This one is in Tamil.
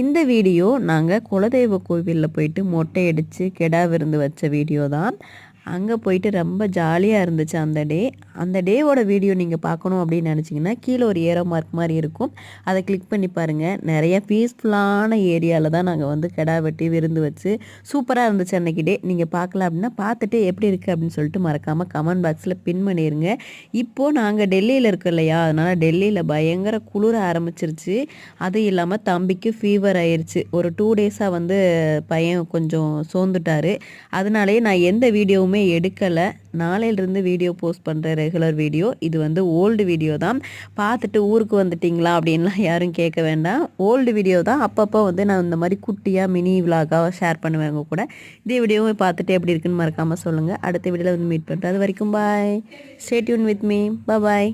இந்த வீடியோ நாங்கள் குலதெய்வ கோவிலில் போயிட்டு மொட்டை அடித்து கெடா விருந்து வச்ச வீடியோ தான். அங்கே போயிட்டு ரொம்ப ஜாலியாக இருந்துச்சு அந்த டேவோட வீடியோ நீங்கள் பார்க்கணும் அப்படின்னு நினச்சிங்கன்னா கீழே ஒரு ஏரோ மார்க் மாதிரி இருக்கும், அதை கிளிக் பண்ணி பாருங்கள். நிறைய பீஸ்ஃபுல்லான ஏரியாவில் தான் நாங்கள் வந்து கெடா வெட்டி விருந்து வச்சு சூப்பராக இருந்துச்சு அன்றைக்கி டே. நீங்கள் பார்க்கல அப்படின்னா பார்த்துட்டு எப்படி இருக்குது அப்படின்னு சொல்லிட்டு மறக்காமல் கமெண்ட் பாக்ஸில் பின் பண்ணிடுங்க. இப்போது நாங்கள் டெல்லியில் இருக்கோம் இல்லையா, அதனால் டெல்லியில் பயங்கர குளிர ஆரம்பிச்சிருச்சு. அதுவும் இல்லாமல் தம்பிக்கு ஃபீவர் ஆயிடுச்சு. ஒரு 2 டேஸாக வந்து பையன் கொஞ்சம் சோர்ந்துட்டார். அதனாலே நான் எந்த வீடியோவுமே எடுக்கலை. நாளையிலிருந்து வீடியோ போஸ்ட் பண்ணுற ரெகுலர் வீடியோ. இது வந்து ஓல்டு வீடியோ தான். பார்த்துட்டு ஊருக்கு வந்துட்டிங்களா அப்படின்லாம் யாரும் கேட்க வேண்டாம். ஓல்டு வீடியோ தான். அப்பப்போ வந்து நான் இந்த மாதிரி குட்டியாக மினி விலாகாக ஷேர் பண்ணுவேன் உங்கள் கூட. இதே வீடியோவை பார்த்துட்டு எப்படி இருக்குன்னு மறக்காமல் சொல்லுங்கள். அடுத்த வீடியோவில் வந்து மீட் பண்ணுறேன். அது வரைக்கும் bye. Stay tune with me. Bye.